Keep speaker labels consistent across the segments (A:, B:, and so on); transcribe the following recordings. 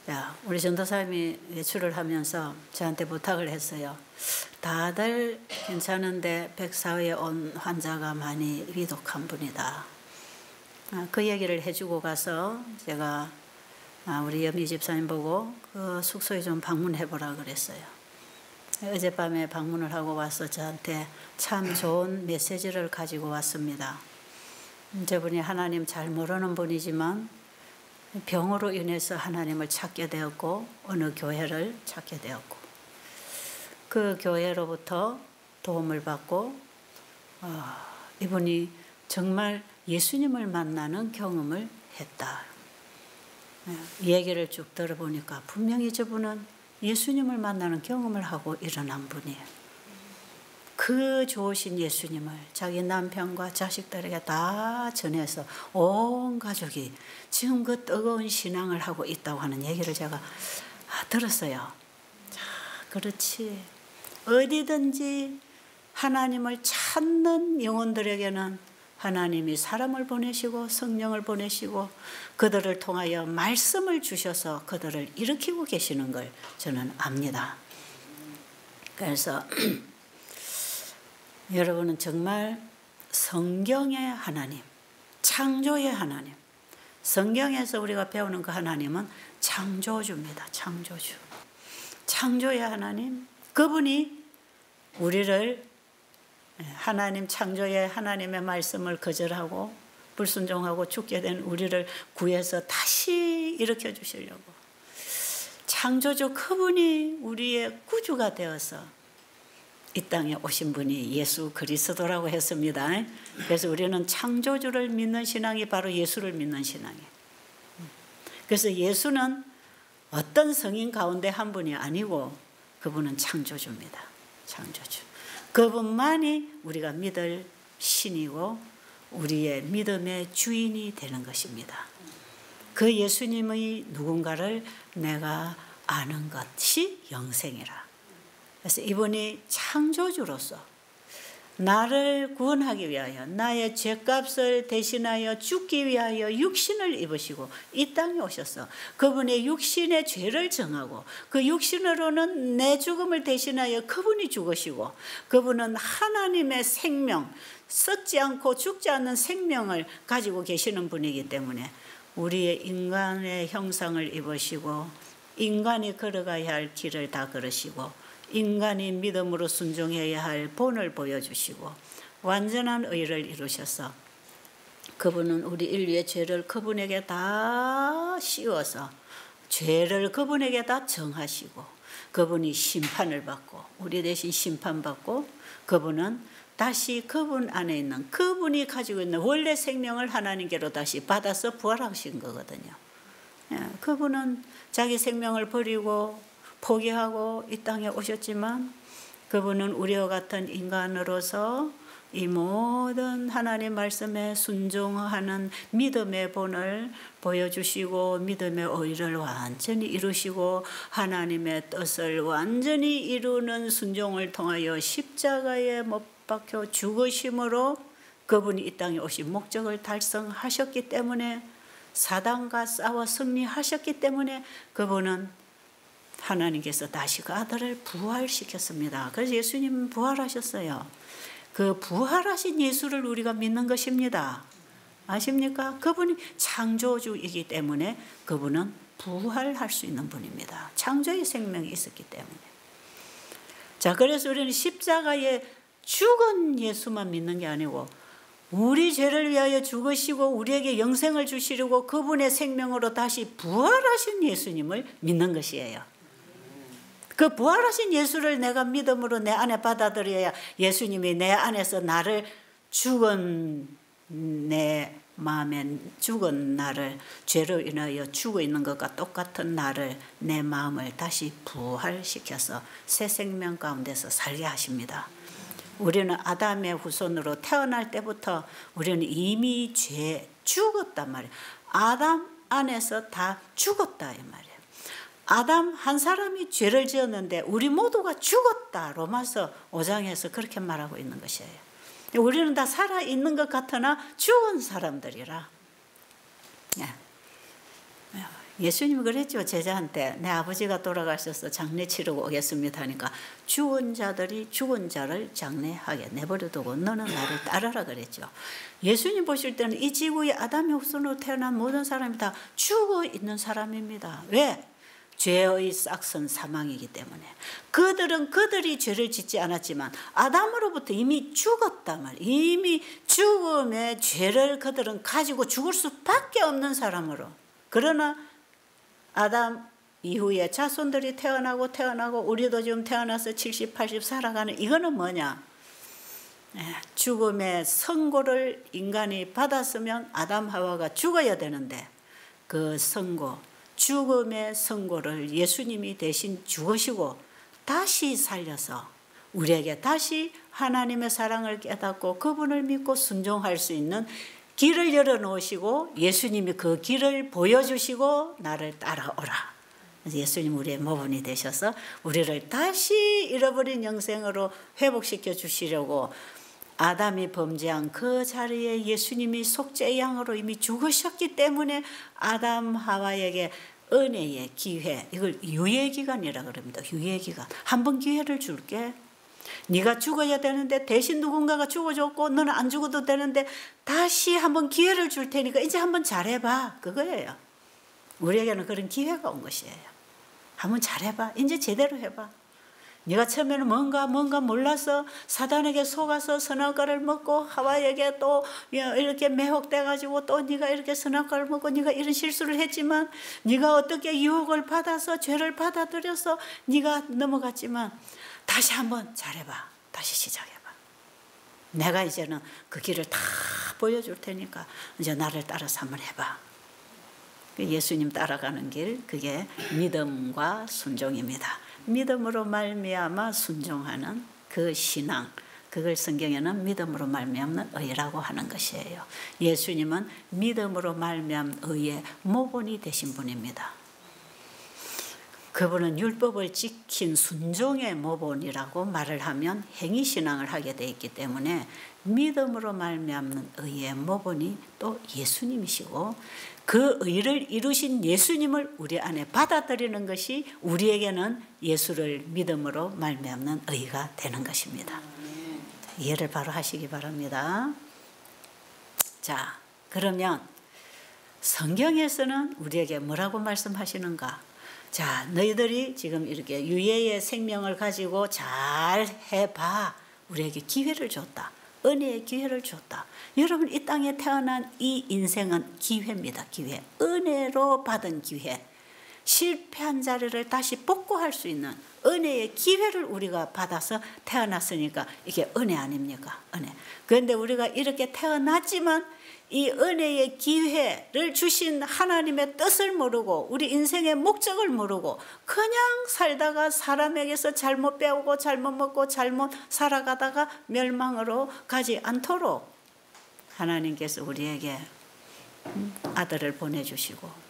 A: 야, 우리 전도사님이 외출을 하면서 저한테 부탁을 했어요. 다들 괜찮은데 백사회에 온 환자가 많이 위독한 분이다. 그 얘기를 해주고 가서 제가 우리 여미 집사님 보고 그 숙소에 좀 방문해보라 그랬어요. 어젯밤에 방문을 하고 와서 저한테 참 좋은 메시지를 가지고 왔습니다. 저분이 하나님 잘 모르는 분이지만 병으로 인해서 하나님을 찾게 되었고 어느 교회를 찾게 되었고 그 교회로부터 도움을 받고 이분이 정말 예수님을 만나는 경험을 했다. 이 얘기를 쭉 들어보니까 분명히 저분은 예수님을 만나는 경험을 하고 일어난 분이에요. 그 좋으신 예수님을 자기 남편과 자식들에게 다 전해서 온 가족이 지금 그 뜨거운 신앙을 하고 있다고 하는 얘기를 제가 들었어요. 자, 그렇지. 어디든지 하나님을 찾는 영혼들에게는 하나님이 사람을 보내시고 성령을 보내시고 그들을 통하여 말씀을 주셔서 그들을 일으키고 계시는 걸 저는 압니다. 그래서 여러분은 정말 성경의 하나님, 창조의 하나님, 성경에서 우리가 배우는 그 하나님은 창조주입니다. 창조주. 창조의 하나님, 그분이 우리를 하나님 창조의 하나님의 말씀을 거절하고 불순종하고 죽게 된 우리를 구해서 다시 일으켜 주시려고 창조주 그분이 우리의 구주가 되어서 이 땅에 오신 분이 예수 그리스도라고 했습니다. 그래서 우리는 창조주를 믿는 신앙이 바로 예수를 믿는 신앙이에요. 그래서 예수는 어떤 성인 가운데 한 분이 아니고 그분은 창조주입니다. 창조주. 그분만이 우리가 믿을 신이고 우리의 믿음의 주인이 되는 것입니다. 그 예수님의 누군가를 내가 아는 것이 영생이라. 그래서 이분이 창조주로서 나를 구원하기 위하여 나의 죄값을 대신하여 죽기 위하여 육신을 입으시고 이 땅에 오셔서 그분의 육신의 죄를 정하고 그 육신으로는 내 죽음을 대신하여 그분이 죽으시고 그분은 하나님의 생명, 썩지 않고 죽지 않는 생명을 가지고 계시는 분이기 때문에 우리의 인간의 형상을 입으시고 인간이 걸어가야 할 길을 다 걸으시고 인간이 믿음으로 순종해야 할 본을 보여주시고 완전한 의를 이루셔서 그분은 우리 인류의 죄를 그분에게 다 씌워서 죄를 그분에게 다 정하시고 그분이 심판을 받고 우리 대신 심판받고 그분은 다시 그분 안에 있는 그분이 가지고 있는 원래 생명을 하나님께로 다시 받아서 부활하신 거거든요. 그분은 자기 생명을 버리고 포기하고 이 땅에 오셨지만 그분은 우리와 같은 인간으로서 이 모든 하나님 말씀에 순종하는 믿음의 본을 보여주시고 믿음의 의를 완전히 이루시고 하나님의 뜻을 완전히 이루는 순종을 통하여 십자가에 못 박혀 죽으심으로 그분이 이 땅에 오신 목적을 달성하셨기 때문에 사단과 싸워 승리하셨기 때문에 그분은 하나님께서 다시 그 아들을 부활시켰습니다. 그래서 예수님은 부활하셨어요. 그 부활하신 예수를 우리가 믿는 것입니다. 아십니까? 그분이 창조주이기 때문에 그분은 부활할 수 있는 분입니다. 창조의 생명이 있었기 때문에. 자, 그래서 우리는 십자가에 죽은 예수만 믿는 게 아니고 우리 죄를 위하여 죽으시고 우리에게 영생을 주시려고 그분의 생명으로 다시 부활하신 예수님을 믿는 것이에요. 그 부활하신 예수를 내가 믿음으로 내 안에 받아들여야 예수님이 내 안에서 나를 죽은 내 마음에 죽은 나를 죄로 인하여 죽어 있는 것과 똑같은 나를 내 마음을 다시 부활시켜서 새 생명 가운데서 살게 하십니다. 우리는 아담의 후손으로 태어날 때부터 우리는 이미 죄 죽었단 말이에요. 아담 안에서 다 죽었다 이 말이에요. 아담 한 사람이 죄를 지었는데 우리 모두가 죽었다. 로마서 5장에서 그렇게 말하고 있는 것이에요. 우리는 다 살아있는 것 같으나 죽은 사람들이라. 예수님이 그랬죠. 제자한테 내 아버지가 돌아가셔서 장례 치르고 오겠습니다 하니까 죽은 자들이 죽은 자를 장례하게 내버려두고 너는 나를 따르라 그랬죠. 예수님 보실 때는 이 지구에 아담의 후손으로 태어난 모든 사람이 다 죽어 있는 사람입니다. 왜? 죄의 싹선 사망이기 때문에. 그들은 그들이 죄를 짓지 않았지만 아담으로부터 이미 죽었단 말이에요. 이미 죽음의 죄를 그들은 가지고 죽을 수밖에 없는 사람으로. 그러나 아담 이후에 자손들이 태어나고 우리도 지금 태어나서 70, 80 살아가는 이거는 뭐냐? 죽음의 선고를 인간이 받았으면 아담 하와가 죽어야 되는데 그 선고, 죽음의 선고를 예수님이 대신 죽으시고 다시 살려서 우리에게 다시 하나님의 사랑을 깨닫고 그분을 믿고 순종할 수 있는 길을 열어놓으시고 예수님이 그 길을 보여주시고 나를 따라오라. 예수님 우리의 모범이 되셔서 우리를 다시 잃어버린 영생으로 회복시켜 주시려고 아담이 범죄한 그 자리에 예수님이 속죄의 양으로 이미 죽으셨기 때문에 아담 하와에게 은혜의 기회, 이걸 유예기간이라고 그럽니다. 유예기간. 한 번 기회를 줄게. 네가 죽어야 되는데 대신 누군가가 죽어줬고 너는 안 죽어도 되는데 다시 한번 기회를 줄 테니까 이제 한번 잘해봐. 그거예요. 우리에게는 그런 기회가 온 것이에요. 한번 잘해봐. 이제 제대로 해봐. 네가 처음에는 뭔가 몰라서 사단에게 속아서 선악과를 먹고 하와에게 또 이렇게 매혹돼가지고 또 네가 이렇게 선악과를 먹고 네가 이런 실수를 했지만 네가 어떻게 유혹을 받아서 죄를 받아들여서 네가 넘어갔지만 다시 한번 잘해봐. 다시 시작해봐. 내가 이제는 그 길을 다 보여줄 테니까 이제 나를 따라서 한번 해봐. 예수님 따라가는 길, 그게 믿음과 순종입니다. 믿음으로 말미암아 순종하는 그 신앙, 그걸 성경에는 믿음으로 말미암는 의라고 하는 것이에요. 예수님은 믿음으로 말미암은 의의 모본이 되신 분입니다. 그분은 율법을 지킨 순종의 모본이라고 말을 하면 행위신앙을 하게 돼 있기 때문에 믿음으로 말미암는 의의 모본이 또 예수님이시고 그 의를 이루신 예수님을 우리 안에 받아들이는 것이 우리에게는 예수를 믿음으로 말미암는 의가 되는 것입니다. 이해를 바로 하시기 바랍니다. 자, 그러면 성경에서는 우리에게 뭐라고 말씀하시는가? 자, 너희들이 지금 이렇게 유예의 생명을 가지고 잘 해봐. 우리에게 기회를 줬다. 은혜의 기회를 줬다. 여러분, 이 땅에 태어난 이 인생은 기회입니다. 기회. 은혜로 받은 기회. 실패한 자리를 다시 복구할 수 있는 은혜의 기회를 우리가 받아서 태어났으니까 이게 은혜 아닙니까? 은혜. 그런데 우리가 이렇게 태어났지만 이 은혜의 기회를 주신 하나님의 뜻을 모르고 우리 인생의 목적을 모르고 그냥 살다가 사람에게서 잘못 배우고 잘못 먹고 잘못 살아가다가 멸망으로 가지 않도록 하나님께서 우리에게 아들을 보내주시고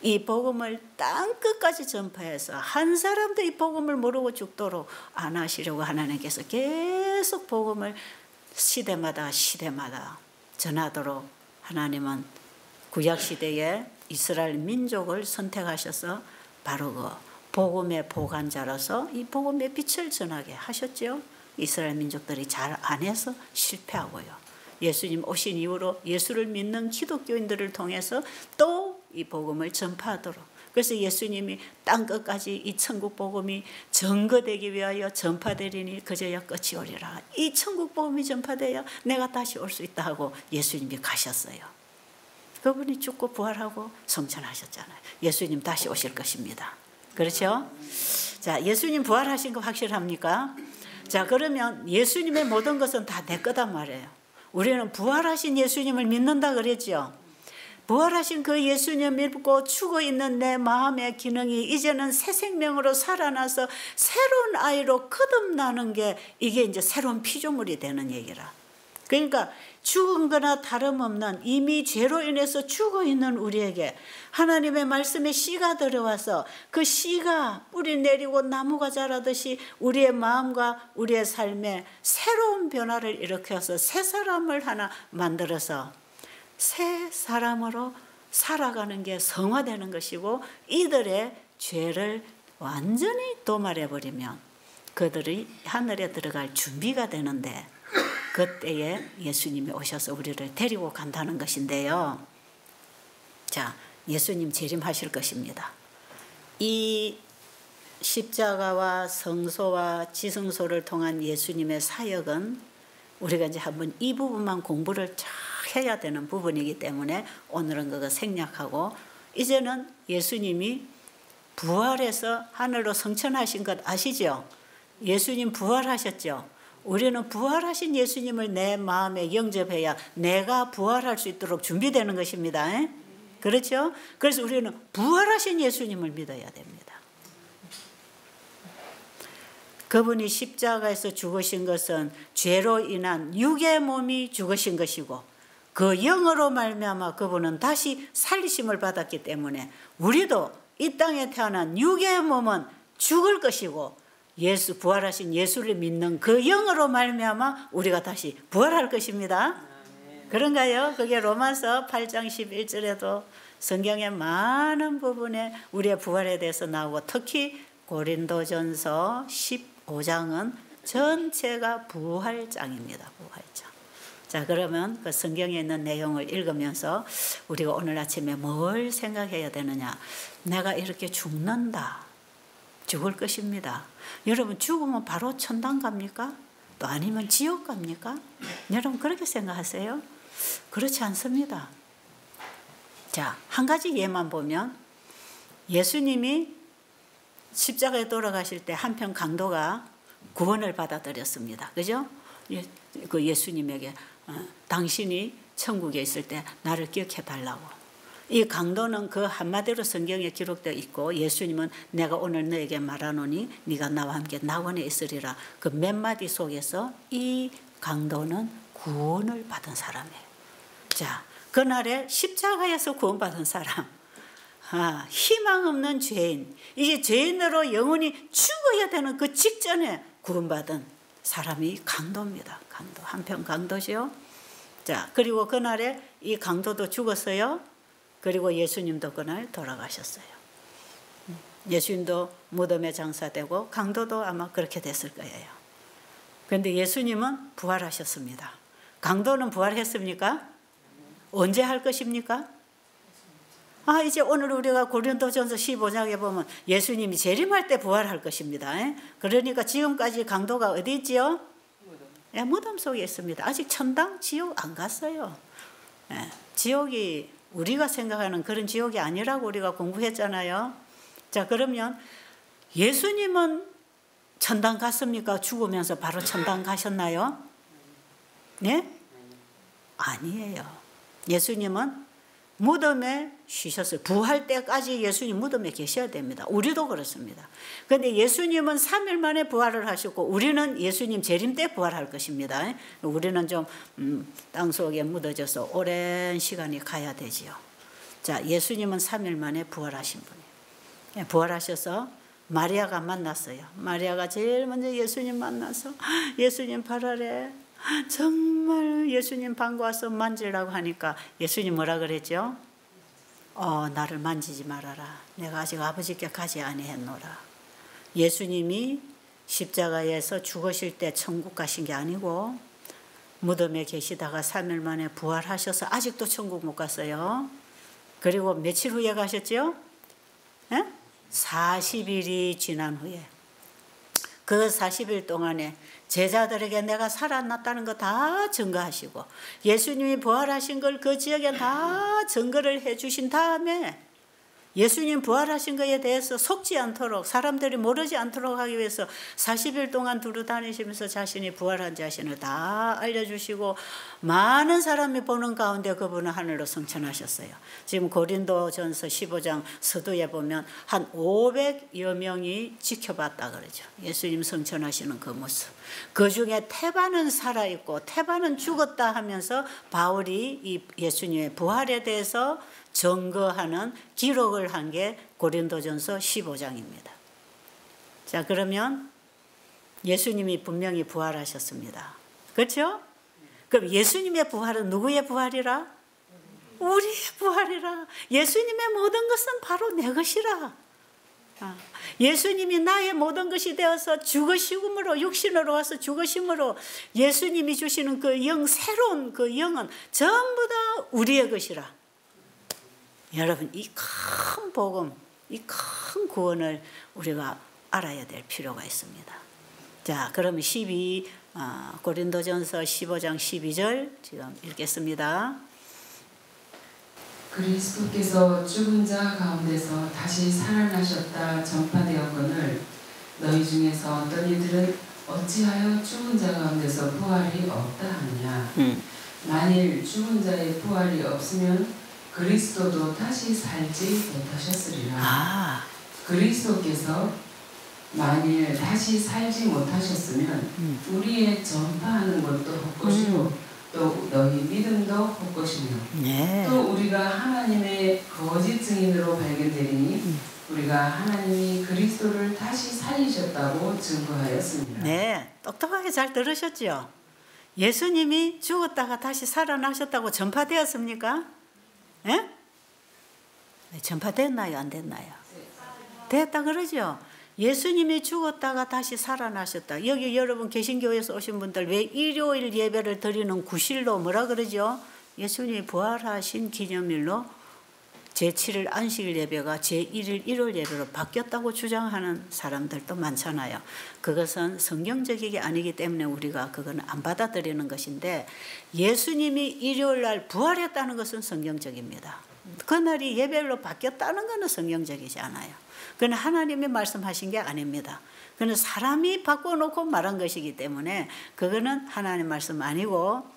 A: 이 복음을 땅끝까지 전파해서 한 사람도 이 복음을 모르고 죽도록 안 하시려고 하나님께서 계속 복음을 시대마다 전하도록 하나님은 구약시대에 이스라엘 민족을 선택하셔서 바로 그 복음의 보관자로서 이 복음의 빛을 전하게 하셨죠. 이스라엘 민족들이 잘 안 해서 실패하고요. 예수님 오신 이후로 예수를 믿는 기독교인들을 통해서 또 이 복음을 전파하도록. 그래서 예수님이 땅끝까지 이 천국 복음이 전거되기 위하여 전파되리니 그저야 끝이 오리라. 이 천국 복음이 전파되어 내가 다시 올 수 있다 하고 예수님이 가셨어요. 그분이 죽고 부활하고 성천하셨잖아요. 예수님 다시 오실 것입니다. 그렇죠? 자, 예수님 부활하신 거 확실합니까? 자, 그러면 예수님의 모든 것은 다 내 거단 말이에요. 우리는 부활하신 예수님을 믿는다 그랬죠. 부활하신 그 예수님 믿고 죽어있는 내 마음의 기능이 이제는 새 생명으로 살아나서 새로운 아이로 거듭나는 게 이게 이제 새로운 피조물이 되는 얘기라. 그러니까 죽은 거나 다름없는 이미 죄로 인해서 죽어있는 우리에게 하나님의 말씀에 씨가 들어와서 그 씨가 뿌리 내리고 나무가 자라듯이 우리의 마음과 우리의 삶에 새로운 변화를 일으켜서 새 사람을 하나 만들어서 새 사람으로 살아가는 게 성화되는 것이고 이들의 죄를 완전히 도말해버리면 그들이 하늘에 들어갈 준비가 되는데 그때에 예수님이 오셔서 우리를 데리고 간다는 것인데요. 자, 예수님 재림하실 것입니다. 이 십자가와 성소와 지성소를 통한 예수님의 사역은 우리가 이제 한번 이 부분만 공부를 잘 해야 되는 부분이기 때문에 오늘은 그거 생략하고 이제는 예수님이 부활해서 하늘로 승천하신 것 아시죠? 예수님 부활하셨죠? 우리는 부활하신 예수님을 내 마음에 영접해야 내가 부활할 수 있도록 준비되는 것입니다. 그렇죠? 그래서 우리는 부활하신 예수님을 믿어야 됩니다. 그분이 십자가에서 죽으신 것은 죄로 인한 육의 몸이 죽으신 것이고 그 영으로 말미암아 그분은 다시 살리심을 받았기 때문에 우리도 이 땅에 태어난 육의 몸은 죽을 것이고 예수 부활하신 예수를 믿는 그 영으로 말미암아 우리가 다시 부활할 것입니다. 그런가요? 그게 로마서 8장 11절에도 성경의 많은 부분에 우리의 부활에 대해서 나오고 특히 고린도전서 15장은 전체가 부활장입니다. 부활장. 자, 그러면 그 성경에 있는 내용을 읽으면서 우리가 오늘 아침에 뭘 생각해야 되느냐? 내가 이렇게 죽는다. 죽을 것입니다. 여러분 죽으면 바로 천당 갑니까? 또 아니면 지옥 갑니까? 여러분 그렇게 생각하세요? 그렇지 않습니다. 자, 한 가지 예만 보면 예수님이 십자가에 돌아가실 때 한편 강도가 구원을 받아들였습니다. 그죠? 그 예수님에게 당신이 천국에 있을 때 나를 기억해 달라고. 이 강도는 그 한마디로 성경에 기록되어 있고 예수님은 내가 오늘 너에게 말하노니 네가 나와 함께 낙원에 있으리라. 그 몇 마디 속에서 이 강도는 구원을 받은 사람이에요. 자, 그날에 십자가에서 구원받은 사람, 희망 없는 죄인, 이제 죄인으로 영원히 죽어야 되는 그 직전에 구원받은 사람이 강도입니다. 강도, 한편 강도죠. 자, 그리고 그날에 이 강도도 죽었어요. 그리고 예수님도 그날 돌아가셨어요. 예수님도 무덤에 장사되고 강도도 아마 그렇게 됐을 거예요. 그런데 예수님은 부활하셨습니다. 강도는 부활했습니까? 언제 할 것입니까? 이제 오늘 우리가 고린도전서 15장에 보면 예수님이 재림할 때 부활할 것입니다. 그러니까 지금까지 강도가 어디 있지요? 무덤 속에 있습니다. 아직 천당, 지옥 안 갔어요. 지옥이 우리가 생각하는 그런 지옥이 아니라고 우리가 공부했잖아요. 자, 그러면 예수님은 천당 갔습니까? 죽으면서 바로 천당 가셨나요? 네? 아니에요. 예수님은 무덤에 쉬셨어요. 부활 때까지 예수님 무덤에 계셔야 됩니다. 우리도 그렇습니다. 그런데 예수님은 3일 만에 부활을 하셨고 우리는 예수님 재림 때 부활할 것입니다. 우리는 좀 땅속에 묻어져서 오랜 시간이 가야 되지요. 자, 예수님은 3일 만에 부활하신 분이에요. 부활하셔서 마리아가 만났어요. 마리아가 제일 먼저 예수님 만나서 예수님 발 아래 정말 예수님 반가워서 만지려고 하니까 예수님 뭐라 그랬죠? 나를 만지지 말아라. 내가 아직 아버지께 가지 아니했노라. 예수님이 십자가에서 죽으실 때 천국 가신 게 아니고 무덤에 계시다가 3일 만에 부활하셔서 아직도 천국 못 갔어요. 그리고 며칠 후에 가셨죠? 40일이 지난 후에 그 40일 동안에 제자들에게 내가 살아났다는 거 다 증거하시고 예수님이 부활하신 걸 그 지역에 다 증거를 해주신 다음에 예수님 부활하신 것에 대해서 속지 않도록 사람들이 모르지 않도록 하기 위해서 40일 동안 두루 다니시면서 자신이 부활한 자신을 다 알려주시고 많은 사람이 보는 가운데 그분은 하늘로 승천하셨어요. 지금 고린도전서 15장 서두에 보면 한 500여 명이 지켜봤다 그러죠. 예수님 승천하시는 그 모습. 그 중에 태반은 살아있고 태반은 죽었다 하면서 바울이 이 예수님의 부활에 대해서 증거하는 기록을 한 게 고린도전서 15장입니다. 자, 그러면 예수님이 분명히 부활하셨습니다. 그렇죠? 그럼 예수님의 부활은 누구의 부활이라? 우리의 부활이라. 예수님의 모든 것은 바로 내 것이라. 예수님이 나의 모든 것이 되어서 죽으심으로, 육신으로 와서 죽으심으로 예수님이 주시는 그 영, 새로운 그 영은 전부 다 우리의 것이라. 여러분, 이 큰 복음, 이 큰 구원을 우리가 알아야 될 필요가 있습니다. 자, 그러면 고린도전서 15장 12절 지금 읽겠습니다.
B: 그리스도께서 죽은 자 가운데서 다시 살아나셨다 전파되었거늘 너희 중에서 어떤 이들은 어찌하여 죽은 자 가운데서 부활이 없다 하느냐. 만일 죽은 자의 부활이 없으면 그리스도도 다시 살지 못하셨으리라. 그리스도께서 만일 다시 살지 못하셨으면 우리의 전파하는 것도 헛것이고 또 너희 믿음도 헛것이며 또 우리가 하나님의 거짓 증인으로 발견되리니 우리가 하나님이 그리스도를 다시 살리셨다고 증거하였습니다.
A: 네, 똑똑하게 잘 들으셨죠? 예수님이 죽었다가 다시 살아나셨다고 전파되었습니까? 예? 전파됐나요? 안 됐나요? 됐다 그러죠? 예수님이 죽었다가 다시 살아나셨다. 여기 여러분 개신교에서 오신 분들 왜 일요일 예배를 드리는 구실로 뭐라 그러죠? 예수님이 부활하신 기념일로 제7일 안식일 예배가 제1일 일요일 예배로 바뀌었다고 주장하는 사람들도 많잖아요. 그것은 성경적이 아니기 때문에 우리가 그건 안 받아들이는 것인데 예수님이 일요일 날 부활했다는 것은 성경적입니다. 그날이 예배일로 바뀌었다는 것은 성경적이지 않아요. 그건 하나님이 말씀하신 게 아닙니다. 그건 사람이 바꿔놓고 말한 것이기 때문에 그거는 하나님 말씀 아니고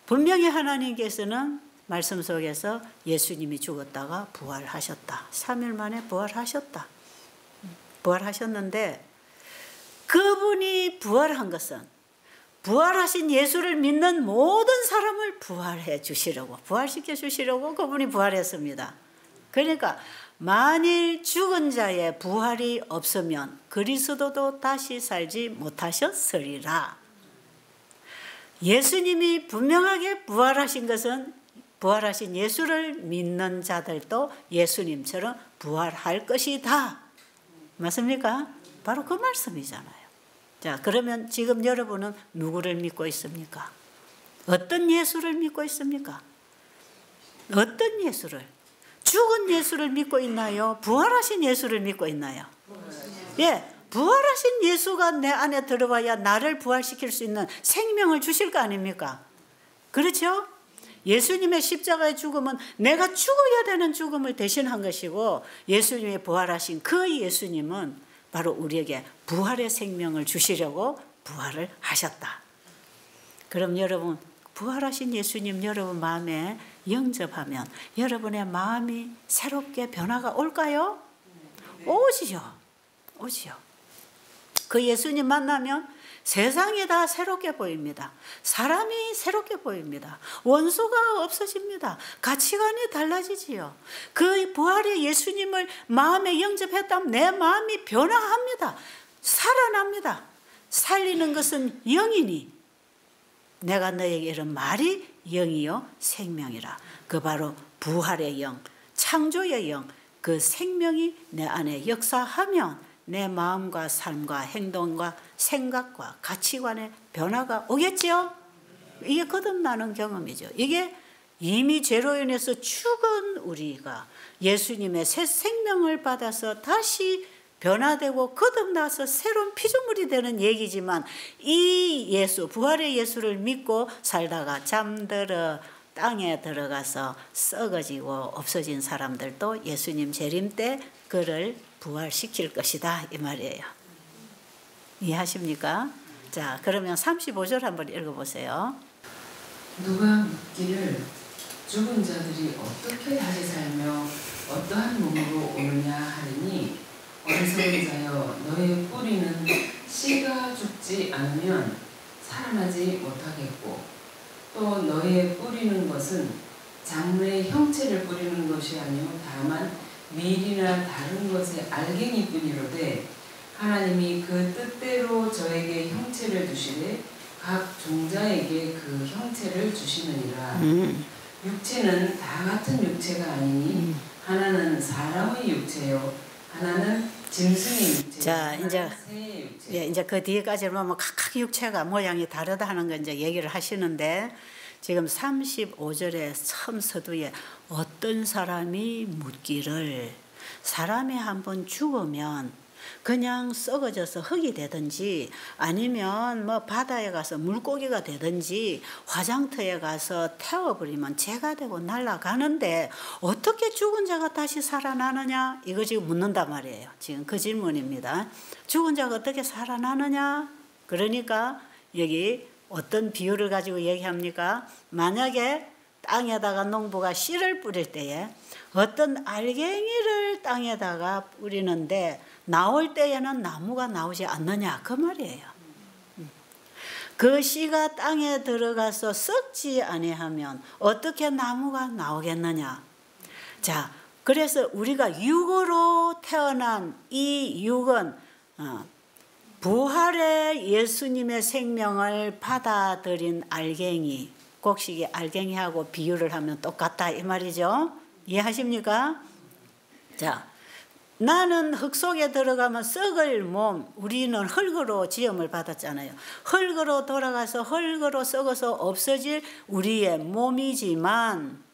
A: 분명히 하나님께서는 말씀 속에서 예수님이 죽었다가 부활하셨다. 3일 만에 부활하셨다. 부활하셨는데 그분이 부활한 것은 부활하신 예수를 믿는 모든 사람을 부활해 주시려고, 부활시켜 주시려고 그분이 부활했습니다. 그러니까 만일 죽은 자의 부활이 없으면 그리스도도 다시 살지 못하셨으리라. 예수님이 분명하게 부활하신 것은 부활하신 예수를 믿는 자들도 예수님처럼 부활할 것이다. 맞습니까? 바로 그 말씀이잖아요. 자, 그러면 지금 여러분은 누구를 믿고 있습니까? 어떤 예수를 믿고 있습니까? 어떤 예수를? 죽은 예수를 믿고 있나요? 부활하신 예수를 믿고 있나요? 예, 부활하신 예수가 내 안에 들어와야 나를 부활시킬 수 있는 생명을 주실 거 아닙니까? 그렇죠? 예수님의 십자가의 죽음은 내가 죽어야 되는 죽음을 대신한 것이고 예수님이 부활하신 그 예수님은 바로 우리에게 부활의 생명을 주시려고 부활을 하셨다. 그럼 여러분 부활하신 예수님 여러분 마음에 영접하면 여러분의 마음이 새롭게 변화가 올까요? 오지요. 오지요. 그 예수님 만나면 세상이 다 새롭게 보입니다. 사람이 새롭게 보입니다. 원수가 없어집니다. 가치관이 달라지지요. 그 부활의 예수님을 마음에 영접했다면 내 마음이 변화합니다. 살아납니다. 살리는 것은 영이니 내가 너에게 이런 말이 영이요 생명이라. 그 바로 부활의 영, 창조의 영, 그 생명이 내 안에 역사하면 내 마음과 삶과 행동과 생각과 가치관의 변화가 오겠지요. 이게 거듭나는 경험이죠. 이게 이미 죄로 인해서 죽은 우리가 예수님의 새 생명을 받아서 다시 변화되고 거듭나서 새로운 피조물이 되는 얘기지만 이 예수, 부활의 예수를 믿고 살다가 잠들어 땅에 들어가서 썩어지고 없어진 사람들도 예수님 재림 때 그를 부활시킬 것이다 이 말이에요. 이해하십니까? 자, 그러면 35절 한번 읽어보세요.
B: 누가 묻기를 죽은 자들이 어떻게 다시 살며 어떠한 몸으로 오느냐 하리니 어리석은 자여 너의 뿌리는 씨가 죽지 않으면 살아나지 못하겠고 또 너의 뿌리는 것은 작물의 형체를 뿌리는 것이 아니요 다만 밀이나 다른 것의 알갱이뿐이로되 하나님이 그 뜻대로 저에게 형체를 주시되 각 종자에게 그 형체를 주시느니라. 육체는 다 같은 육체가 아니니 하나는 사람의 육체요 하나는 짐승의 육체.
A: 자, 이제
B: 새의 육체.
A: 예, 이제 그 뒤에까지 보면 각각 육체가 모양이 다르다 하는 거 이제 얘기를 하시는데 지금 35절에 처음 서두에 어떤 사람이 묻기를 사람이 한번 죽으면 그냥 썩어져서 흙이 되든지 아니면 뭐 바다에 가서 물고기가 되든지 화장터에 가서 태워버리면 재가 되고 날아가는데 어떻게 죽은 자가 다시 살아나느냐? 이거 지금 묻는단 말이에요. 지금 그 질문입니다. 죽은 자가 어떻게 살아나느냐? 그러니까 여기 어떤 비유를 가지고 얘기합니까? 만약에 땅에다가 농부가 씨를 뿌릴 때에 어떤 알갱이를 땅에다가 뿌리는데 나올 때에는 나무가 나오지 않느냐 그 말이에요. 그 씨가 땅에 들어가서 썩지 아니하면 어떻게 나무가 나오겠느냐. 자, 그래서 우리가 육으로 태어난 이 육은 부활의 예수님의 생명을 받아들인 알갱이, 곡식이 알갱이하고 비유를 하면 똑같다 이 말이죠. 이해하십니까? 자, 나는 흙 속에 들어가면 썩을 몸, 우리는 흙으로 지음을 받았잖아요. 흙으로 돌아가서 흙으로 썩어서 없어질 우리의 몸이지만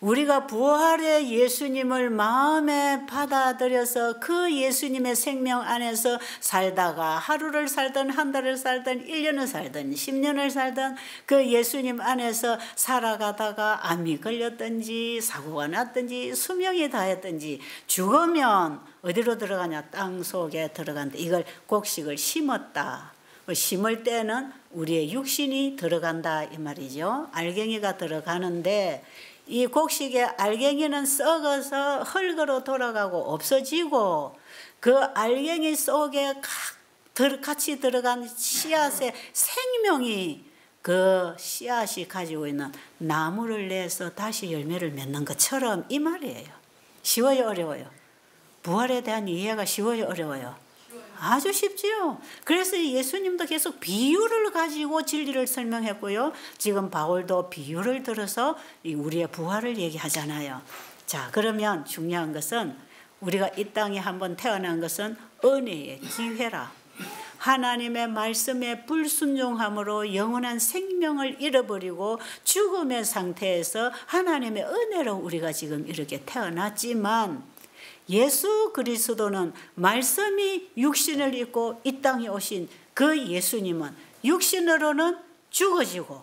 A: 우리가 부활의 예수님을 마음에 받아들여서 그 예수님의 생명 안에서 살다가 하루를 살든 한 달을 살든 1년을 살든 10년을 살든 그 예수님 안에서 살아가다가 암이 걸렸든지 사고가 났든지 수명이 다했든지 죽으면 어디로 들어가냐? 땅 속에 들어간다. 이걸 곡식을 심었다. 심을 때는 우리의 육신이 들어간다 이 말이죠. 알갱이가 들어가는데 이 곡식의 알갱이는 썩어서 흙으로 돌아가고 없어지고 그 알갱이 속에 같이 들어간 씨앗의 생명이 그 씨앗이 가지고 있는 나무를 내서 다시 열매를 맺는 것처럼 이 말이에요. 쉬워요, 어려워요? 부활에 대한 이해가 쉬워요, 어려워요? 아주 쉽지요. 그래서 예수님도 계속 비유를 가지고 진리를 설명했고요. 지금 바울도 비유를 들어서 우리의 부활을 얘기하잖아요. 자, 그러면 중요한 것은 우리가 이 땅에 한번 태어난 것은 은혜의 기회라. 하나님의 말씀에 불순종함으로 영원한 생명을 잃어버리고 죽음의 상태에서 하나님의 은혜로 우리가 지금 이렇게 태어났지만 예수 그리스도는 말씀이 육신을 입고 이 땅에 오신 그 예수님은 육신으로는 죽어지고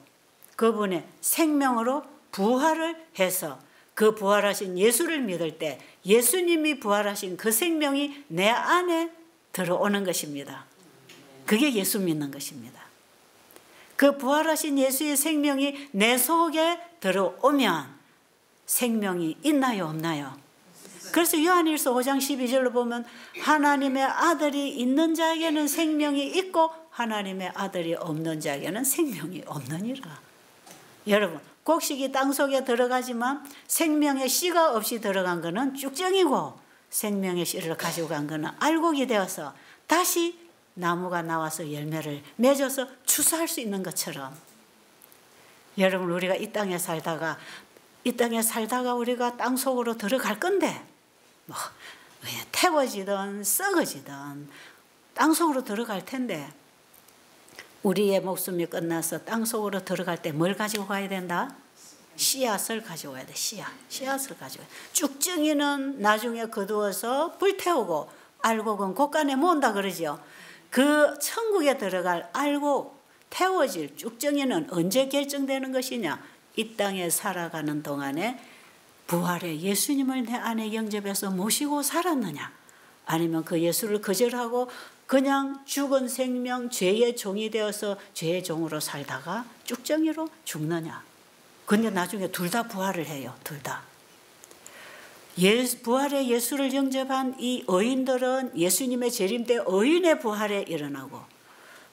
A: 그분의 생명으로 부활을 해서 그 부활하신 예수를 믿을 때 예수님이 부활하신 그 생명이 내 안에 들어오는 것입니다. 그게 예수 믿는 것입니다. 그 부활하신 예수의 생명이 내 속에 들어오면 생명이 있나요, 없나요? 그래서 요한일서 5장 12절로 보면 하나님의 아들이 있는 자에게는 생명이 있고 하나님의 아들이 없는 자에게는 생명이 없느니라. 여러분, 곡식이 땅속에 들어가지만 생명의 씨가 없이 들어간 것은 쭉정이고 생명의 씨를 가지고 간 것은 알곡이 되어서 다시 나무가 나와서 열매를 맺어서 추수할 수 있는 것처럼 여러분, 우리가 이 땅에 살다가 우리가 땅속으로 들어갈 건데 뭐 태워지든 썩어지든 땅속으로 들어갈 텐데 우리의 목숨이 끝나서 땅속으로 들어갈 때 뭘 가지고 가야 된다? 씨앗을 가지고 가야 돼. 씨앗을 가지고. 쭉정이는 나중에 거두어서 불태우고 알곡은 곳간에 모은다 그러죠. 그 천국에 들어갈 알곡 태워질 쭉정이는 언제 결정되는 것이냐? 이 땅에 살아가는 동안에 부활의 예수님을 내 안에 영접해서 모시고 살았느냐, 아니면 그 예수를 거절하고 그냥 죽은 생명 죄의 종이 되어서 죄의 종으로 살다가 쭉정이로 죽느냐. 근데 나중에 둘 다 부활을 해요. 둘 다. 부활의 예수를 영접한 이 의인들은 예수님의 재림 때 의인의 부활에 일어나고,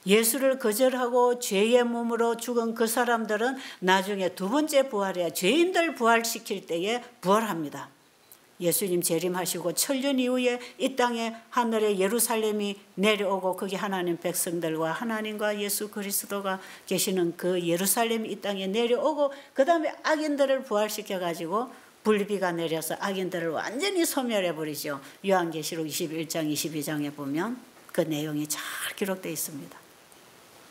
A: 예수를 거절하고 죄의 몸으로 죽은 그 사람들은 나중에 두 번째 부활에 죄인들 부활시킬 때에 부활합니다. 예수님 재림하시고 천년 이후에 이 땅에 하늘에 예루살렘이 내려오고 거기 하나님 백성들과 하나님과 예수 그리스도가 계시는 그 예루살렘이 이 땅에 내려오고 그 다음에 악인들을 부활시켜가지고 불비가 내려서 악인들을 완전히 소멸해버리죠. 요한계시록 21장 22장에 보면 그 내용이 잘 기록되어 있습니다.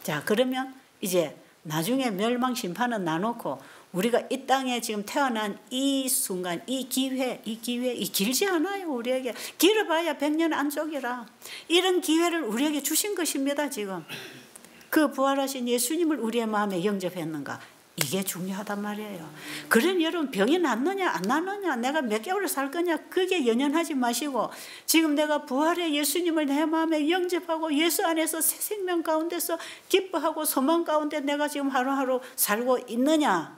A: 자, 그러면 이제 나중에 멸망 심판은 놔놓고 우리가 이 땅에 지금 태어난 이 순간, 이 기회 길지 않아요. 우리에게 길어봐야 100년 안쪽이라 이런 기회를 우리에게 주신 것입니다. 지금 그 부활하신 예수님을 우리의 마음에 영접했는가, 이게 중요하단 말이에요. 그러니 여러분, 병이 낫느냐 안 낫느냐, 내가 몇 개월을 살 거냐, 그게 연연하지 마시고 지금 내가 부활의 예수님을 내 마음에 영접하고 예수 안에서 새 생명 가운데서 기뻐하고 소망 가운데 내가 지금 하루하루 살고 있느냐,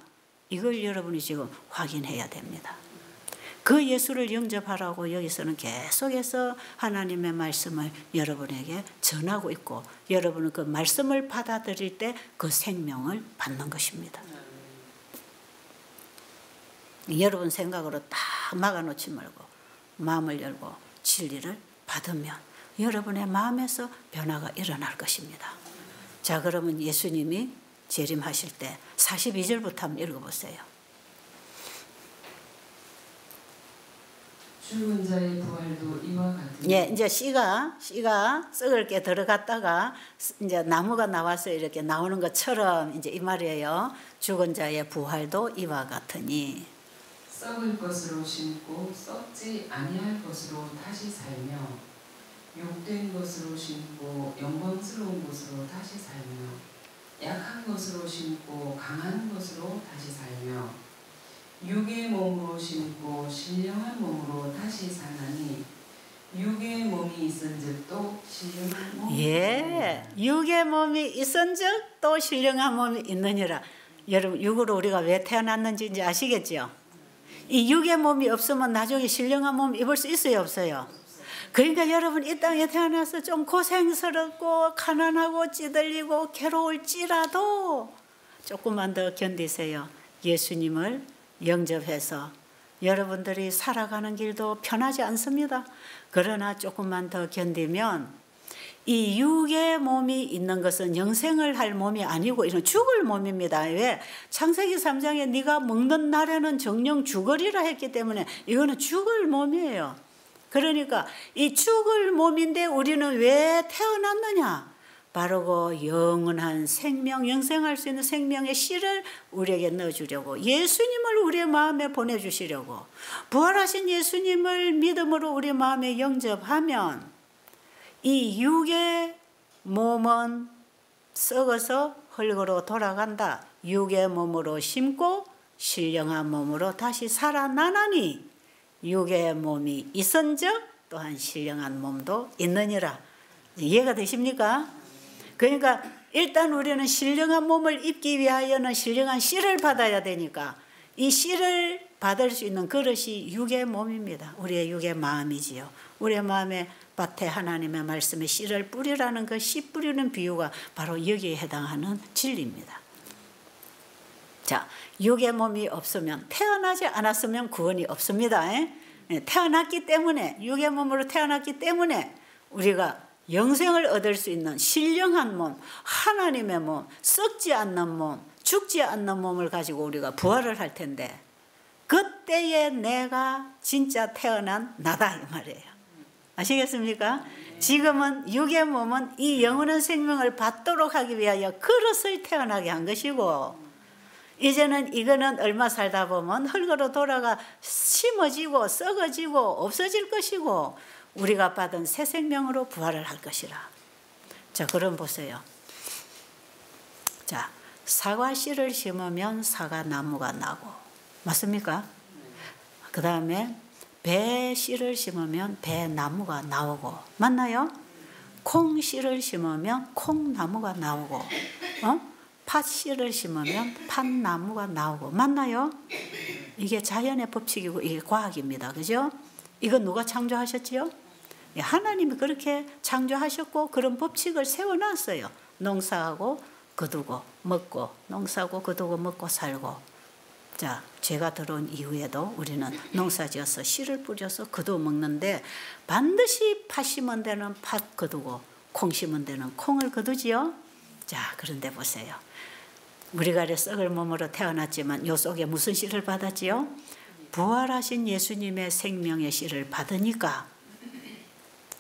A: 이걸 여러분이 지금 확인해야 됩니다. 그 예수를 영접하라고 여기서는 계속해서 하나님의 말씀을 여러분에게 전하고 있고, 여러분은 그 말씀을 받아들일 때 그 생명을 받는 것입니다. 여러분 생각으로 딱 막아놓지 말고 마음을 열고 진리를 받으면 여러분의 마음에서 변화가 일어날 것입니다. 자, 그러면 예수님이 재림하실 때 42절부터 한번 읽어보세요.
B: 죽은 자의 부활도 이와 같으니.
A: 예, 이제 씨가 썩을 게 들어갔다가 이제 나무가 나와서 이렇게 나오는 것처럼 이제 이 말이에요. 죽은 자의 부활도 이와 같으니.
B: 썩을 것으로 심고 썩지 아니할 것으로 다시 살며, 욕된 것으로 심고 영광스러운 것으로 다시 살며, 약한 것으로 심고 강한 것으로 다시 살며, 육의 몸으로 심고 신령한 몸으로 다시 사나니, 육의 몸이 있은즉 또 신령한 몸이
A: 예, 육의 몸이 있은즉 또 신령한 몸이 있느니라. 여러분, 육으로 우리가 왜 태어났는지 이제 아시겠죠? 이 육의 몸이 없으면 나중에 신령한 몸 입을 수 있어요, 없어요? 그러니까 여러분, 이 땅에 태어나서 좀 고생스럽고 가난하고 찌들리고 괴로울지라도 조금만 더 견디세요. 예수님을 영접해서 여러분들이 살아가는 길도 편하지 않습니다. 그러나 조금만 더 견디면 이 육의 몸이 있는 것은 영생을 할 몸이 아니고 이런 죽을 몸입니다. 왜? 창세기 3장에 네가 먹는 날에는 정령 죽으리라 했기 때문에 이거는 죽을 몸이에요. 그러니까 이 죽을 몸인데 우리는 왜 태어났느냐? 바로 그 영원한 생명, 영생할 수 있는 생명의 씨를 우리에게 넣어주려고, 예수님을 우리의 마음에 보내주시려고, 부활하신 예수님을 믿음으로 우리 마음에 영접하면 이 육의 몸은 썩어서 흙으로 돌아간다. 육의 몸으로 심고 신령한 몸으로 다시 살아나나니 육의 몸이 있은즉 또한 신령한 몸도 있느니라. 이해가 되십니까? 그러니까 일단 우리는 신령한 몸을 입기 위하여는 신령한 씨를 받아야 되니까 이 씨를 받을 수 있는 그릇이 육의 몸입니다. 우리의 육의 마음이지요. 우리의 마음의 밭에 하나님의 말씀에 씨를 뿌리라는 그 씨 뿌리는 비유가 바로 여기에 해당하는 진리입니다. 자, 육의 몸이 없으면, 태어나지 않았으면 구원이 없습니다. 태어났기 때문에, 육의 몸으로 태어났기 때문에 우리가 영생을 얻을 수 있는 신령한 몸, 하나님의 몸, 썩지 않는 몸, 죽지 않는 몸을 가지고 우리가 부활을 할 텐데, 그때에 내가 진짜 태어난 나다 이 말이에요. 아시겠습니까? 지금은 육의 몸은 이 영원한 생명을 받도록 하기 위하여 그릇을 태어나게 한 것이고, 이제는 이거는 얼마 살다 보면 흙으로 돌아가 심어지고 썩어지고 없어질 것이고 우리가 받은 새 생명으로 부활을 할 것이라. 자, 그럼 보세요. 자, 사과 씨를 심으면 사과 나무가 나고, 맞습니까? 그 다음에 배 씨를 심으면 배 나무가 나오고, 맞나요? 콩 씨를 심으면 콩 나무가 나오고, 팥 씨를 심으면 팥나무가 나오고, 맞나요? 이게 자연의 법칙이고 이게 과학입니다. 그죠? 이거 누가 창조하셨지요? 하나님이 그렇게 창조하셨고 그런 법칙을 세워놨어요. 농사하고 거두고 먹고, 농사하고 거두고 먹고 살고. 자, 제가 들어온 이후에도 우리는 농사지어서 씨를 뿌려서 거두어 먹는데 반드시 팥 심은 데는 팥 거두고 콩 심은 데는 콩을 거두지요. 자, 그런데 보세요. 우리가 썩을 몸으로 태어났지만 요 속에 무슨 씨를 받았지요? 부활하신 예수님의 생명의 씨를 받으니까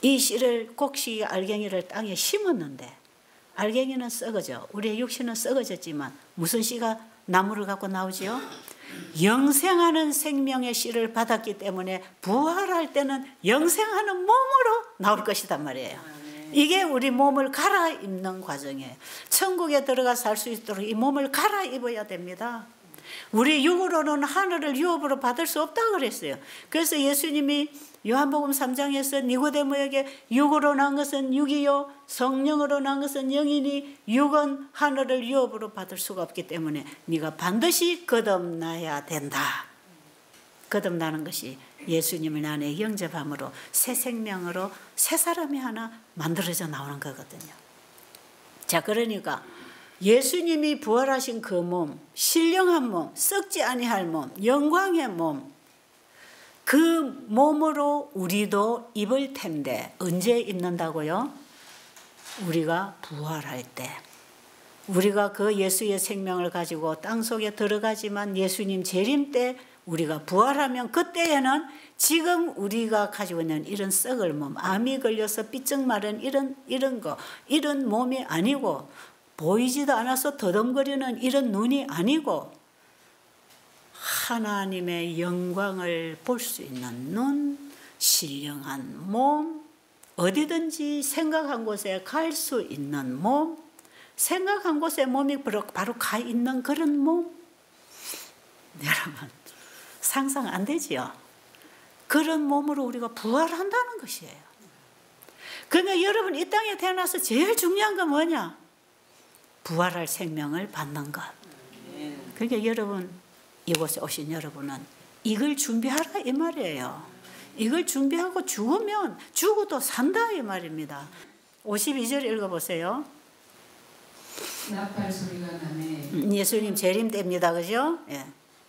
A: 이 씨를 꼭시 알갱이를 땅에 심었는데 알갱이는 썩어져. 우리의 육신은 썩어졌지만 무슨 씨가 나무를 갖고 나오지요? 영생하는 생명의 씨를 받았기 때문에 부활할 때는 영생하는 몸으로 나올 것이단 말이에요. 이게 우리 몸을 갈아입는 과정이에요. 천국에 들어가 살 수 있도록 이 몸을 갈아입어야 됩니다. 우리 육으로는 하늘을 유업으로 받을 수 없다고 그랬어요. 그래서 예수님이 요한복음 3장에서 니고데모에게 육으로 난 것은 육이요 성령으로 난 것은 영이니 육은 하늘을 유업으로 받을 수가 없기 때문에 네가 반드시 거듭나야 된다. 거듭나는 것이 예수님을 안에 영접함으로 새 생명으로 새 사람이 하나 만들어져 나오는 거거든요. 자, 그러니까 예수님이 부활하신 그 몸, 신령한 몸, 썩지 아니할 몸, 영광의 몸, 그 몸으로 우리도 입을 텐데 언제 입는다고요? 우리가 부활할 때. 우리가 그 예수의 생명을 가지고 땅속에 들어가지만 예수님 재림 때 우리가 부활하면 그때에는 지금 우리가 가지고 있는 이런 썩을 몸, 암이 걸려서 삐쩍 마른 이런 몸이 아니고 보이지도 않아서 더듬거리는 이런 눈이 아니고 하나님의 영광을 볼 수 있는 눈, 신령한 몸, 어디든지 생각한 곳에 갈 수 있는 몸, 생각한 곳에 몸이 바로 가 있는 그런 몸. 여러분, 상상 안 되지요? 그런 몸으로 우리가 부활한다는 것이에요. 그러니까 여러분 이 땅에 태어나서 제일 중요한 건 뭐냐? 부활할 생명을 받는 것. 그러니까 여러분, 이곳에 오신 여러분은 이걸 준비하라 이 말이에요. 이걸 준비하고 죽으면 죽어도 산다 이 말입니다. 52절 읽어보세요.
B: 나팔 소리가 나매
A: 예수님 재림 때입니다. 그죠? 예.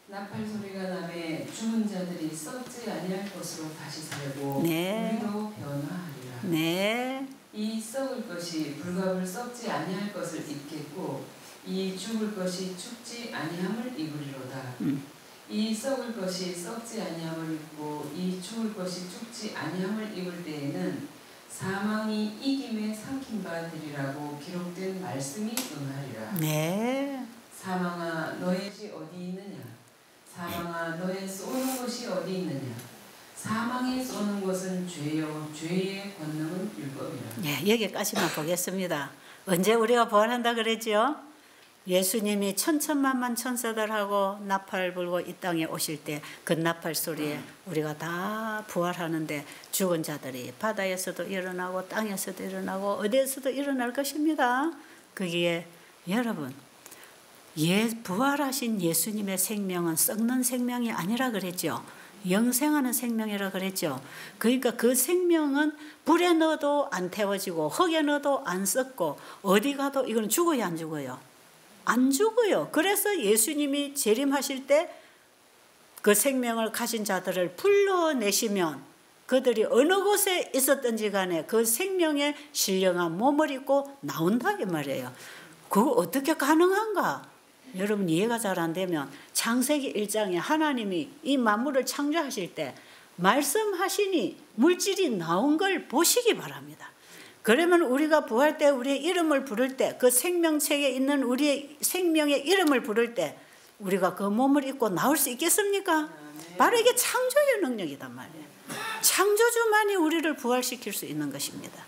B: 나팔 소리가 나매 죽은 자들이 썩지 아니할 것으로 다시 살고
A: 네.
B: 우리도 변화하리라.
A: 네.
B: 이 썩을 것이 불갑을 썩지 아니할 것을 입겠고 이 죽을 것이 죽지 아니함을 입으리로다. 이 썩을 것이 썩지 아니함을 입고 이 죽을 것이 죽지 아니함을 입을 때에는 사망이 이김에 삼킨 바 되리라고 기록된 말씀이 응하리라.
A: 네.
B: 사망아 너의 것이 어디 있느냐? 사망아 너의 쏘는 것이 어디 있느냐? 사망에 쏘는 것은 죄요 죄의 권능은 율법이라.
A: 네, 여기까지만 보겠습니다. 언제 우리가 부활한다 그랬죠? 예수님이 천천만만 천사들하고 나팔 불고 이 땅에 오실 때 그 나팔 소리에 우리가 다 부활하는데 죽은 자들이 바다에서도 일어나고 땅에서도 일어나고 어디에서도 일어날 것입니다. 거기에 여러분 부활하신 예수님의 생명은 썩는 생명이 아니라 그랬죠. 영생하는 생명이라 그랬죠. 그러니까 그 생명은 불에 넣어도 안 태워지고 흙에 넣어도 안 썩고 어디 가도 이건 죽어요 안 죽어요? 안 죽어요. 그래서 예수님이 재림하실 때 그 생명을 가진 자들을 불러내시면 그들이 어느 곳에 있었든지 간에 그 생명의 신령한 몸을 입고 나온다 이 말이에요. 그거 어떻게 가능한가? 여러분 이해가 잘 안 되면 창세기 1장에 하나님이 이 만물을 창조하실 때 말씀하시니 물질이 나온 걸 보시기 바랍니다. 그러면 우리가 부활 때 우리의 이름을 부를 때 그 생명책에 있는 우리의 생명의 이름을 부를 때 우리가 그 몸을 입고 나올 수 있겠습니까? 바로 이게 창조의 능력이단 말이에요. 창조주만이 우리를 부활시킬 수 있는 것입니다.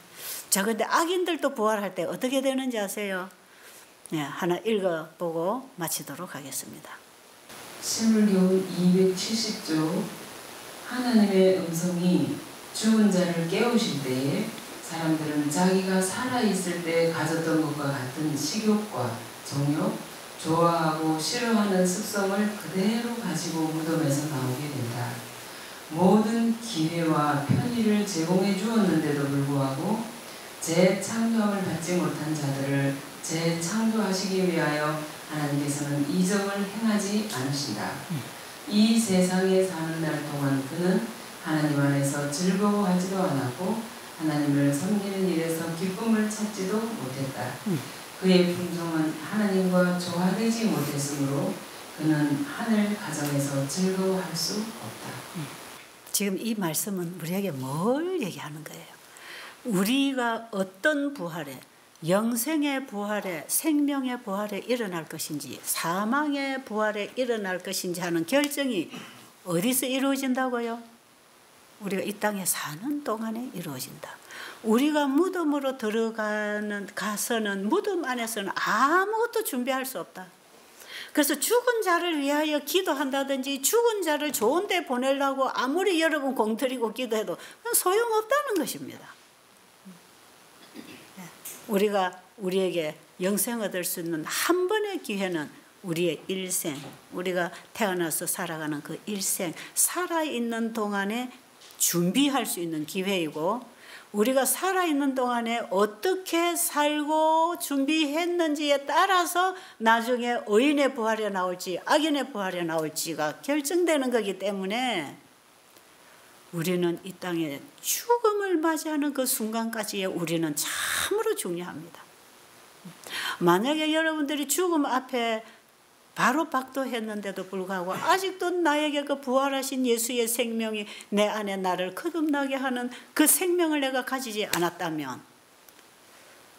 A: 자, 근데 악인들도 부활할 때 어떻게 되는지 아세요? 네, 하나 읽어보고 마치도록 하겠습니다.
B: 신물교훈 270조 하나님의 음성이 죽은 자를 깨우실 때에 사람들은 자기가 살아있을 때 가졌던 것과 같은 식욕과 정욕, 좋아하고 싫어하는 습성을 그대로 가지고 무덤에서 나오게 된다. 모든 기회와 편의를 제공해 주었는데도 불구하고 재창조함을 받지 못한 자들을 재창조하시기 위하여 하나님께서는 이적을 행하지 않으신다. 이 세상에 사는 날 동안 그는 하나님 안에서 즐거워하지도 않았고 하나님을 섬기는 일에서 기쁨을 찾지도 못했다. 그의 품성은 하나님과 조화되지 못했으므로 그는 하늘 가정에서 즐거워할 수 없다.
A: 지금 이 말씀은 우리에게 뭘 얘기하는 거예요? 우리가 어떤 부활에, 영생의 부활에, 생명의 부활에 일어날 것인지, 사망의 부활에 일어날 것인지 하는 결정이 어디서 이루어진다고요? 우리가 이 땅에 사는 동안에 이루어진다. 우리가 무덤으로 가서는 무덤 안에서는 아무것도 준비할 수 없다. 그래서 죽은 자를 위하여 기도한다든지 죽은 자를 좋은 데 보내려고 아무리 여러분 공들이고 기도해도 소용없다는 것입니다. 우리에게 영생 얻을 수 있는 한 번의 기회는 우리의 일생, 우리가 태어나서 살아가는 그 일생, 살아있는 동안에 준비할 수 있는 기회이고, 우리가 살아있는 동안에 어떻게 살고 준비했는지에 따라서 나중에 의인의 부활에 나올지 악인의 부활에 나올지가 결정되는 거기 때문에 우리는 이 땅에 죽음을 맞이하는 그 순간까지의 우리는 참으로 중요합니다. 만약에 여러분들이 죽음 앞에 바로 박도했는데도 불구하고 아직도 나에게 그 부활하신 예수의 생명이 내 안에 나를 거듭나게 하는 그 생명을 내가 가지지 않았다면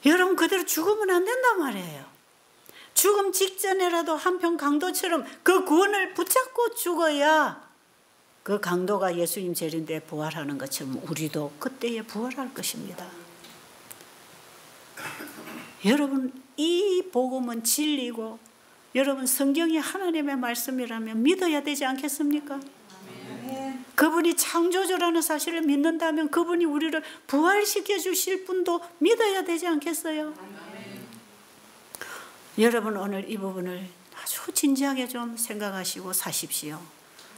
A: 여러분 그대로 죽으면 안 된단 말이에요. 죽음 직전에라도 한편 강도처럼 그 구원을 붙잡고 죽어야 그 강도가 예수님 재림때 부활하는 것처럼 우리도 그때에 부활할 것입니다. 여러분 이 복음은 진리고 여러분 성경이 하나님의 말씀이라면 믿어야 되지 않겠습니까? 그분이 창조주라는 사실을 믿는다면 그분이 우리를 부활시켜 주실 분도 믿어야 되지 않겠어요? 여러분 오늘 이 부분을 아주 진지하게 좀 생각하시고 사십시오.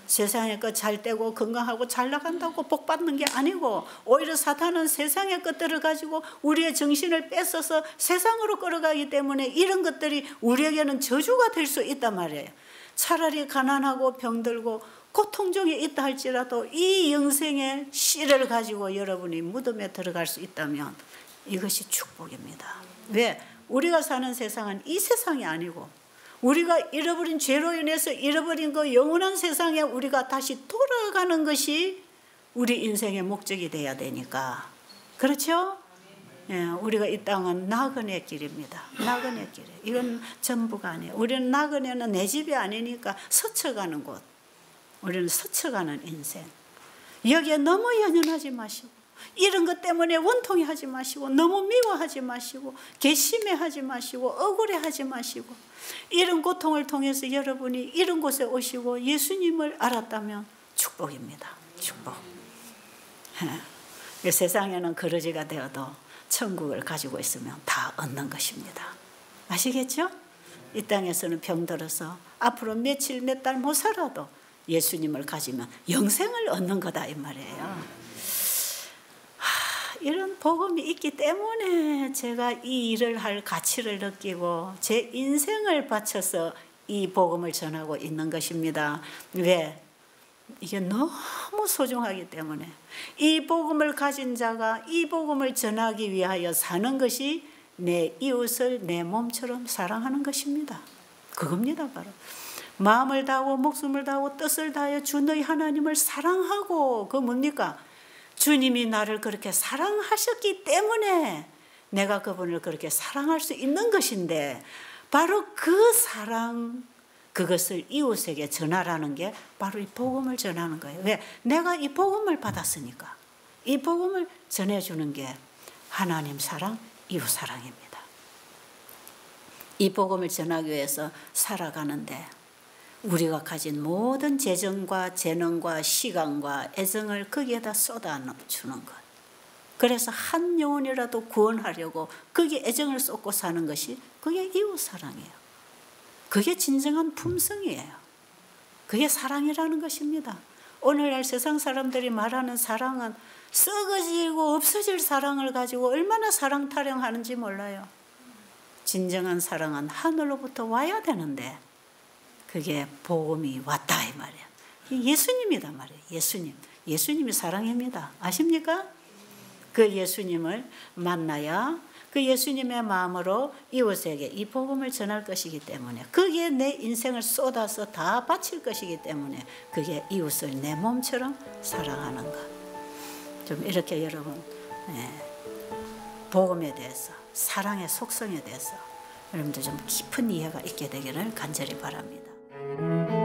A: 세상의 것 잘 되고 건강하고 잘 나간다고 복 받는 게 아니고 오히려 사탄은 세상의 것들을 가지고 우리의 정신을 뺏어서 세상으로 끌어가기 때문에 이런 것들이 우리에게는 저주가 될 수 있단 말이에요. 차라리 가난하고 병들고 고통 중에 있다 할지라도 이 영생의 씨를 가지고 여러분이 무덤에 들어갈 수 있다면 이것이 축복입니다. 왜? 우리가 사는 세상은 이 세상이 아니고 우리가 잃어버린 죄로 인해서 잃어버린 그 영원한 세상에 우리가 다시 돌아가는 것이 우리 인생의 목적이 돼야 되니까. 그렇죠? 예, 우리가 이 땅은 나그네 길입니다. 나그네 길. 이건 전부가 아니에요. 우리는 나그네는 내 집이 아니니까 스쳐가는 곳. 우리는 스쳐가는 인생. 여기에 너무 연연하지 마시고 이런 것 때문에 원통해하지 마시고 너무 미워하지 마시고 괘씸해하지 마시고 억울해하지 마시고 이런 고통을 통해서 여러분이 이런 곳에 오시고 예수님을 알았다면 축복입니다. 축복. 세상에는 그러지가 되어도 천국을 가지고 있으면 다 얻는 것입니다. 아시겠죠? 이 땅에서는 병들어서 앞으로 며칠 몇 달 못 살아도 예수님을 가지면 영생을 얻는 거다 이 말이에요. 이런 복음이 있기 때문에 제가 이 일을 할 가치를 느끼고 제 인생을 바쳐서 이 복음을 전하고 있는 것입니다. 왜? 이게 너무 소중하기 때문에 이 복음을 가진 자가 이 복음을 전하기 위하여 사는 것이 내 이웃을 내 몸처럼 사랑하는 것입니다. 그겁니다. 바로 마음을 다하고 목숨을 다하고 뜻을 다하여 주 너희 하나님을 사랑하고 그 뭡니까? 주님이 나를 그렇게 사랑하셨기 때문에 내가 그분을 그렇게 사랑할 수 있는 것인데 바로 그 사랑 그것을 이웃에게 전하라는 게 바로 이 복음을 전하는 거예요. 왜? 내가 이 복음을 받았으니까. 이 복음을 전해주는 게 하나님 사랑, 이웃 사랑입니다. 이 복음을 전하기 위해서 살아가는데 우리가 가진 모든 재정과 재능과 시간과 애정을 거기에다 쏟아주는 것. 그래서 한 영혼이라도 구원하려고 거기에 애정을 쏟고 사는 것이 그게 이웃사랑이에요. 그게 진정한 품성이에요. 그게 사랑이라는 것입니다. 오늘날 세상 사람들이 말하는 사랑은 썩어지고 없어질 사랑을 가지고 얼마나 사랑 타령하는지 몰라요. 진정한 사랑은 하늘로부터 와야 되는데 그게 복음이 왔다 이 말이에요. 예수님이다 말이에요. 예수님이 사랑입니다. 아십니까? 그 예수님을 만나야 그 예수님의 마음으로 이웃에게 이 복음을 전할 것이기 때문에 거기에 내 인생을 쏟아서 다 바칠 것이기 때문에 그게 이웃을 내 몸처럼 사랑하는 것. 좀 이렇게 여러분 복음에 대해서 사랑의 속성에 대해서 여러분들 좀 깊은 이해가 있게 되기를 간절히 바랍니다.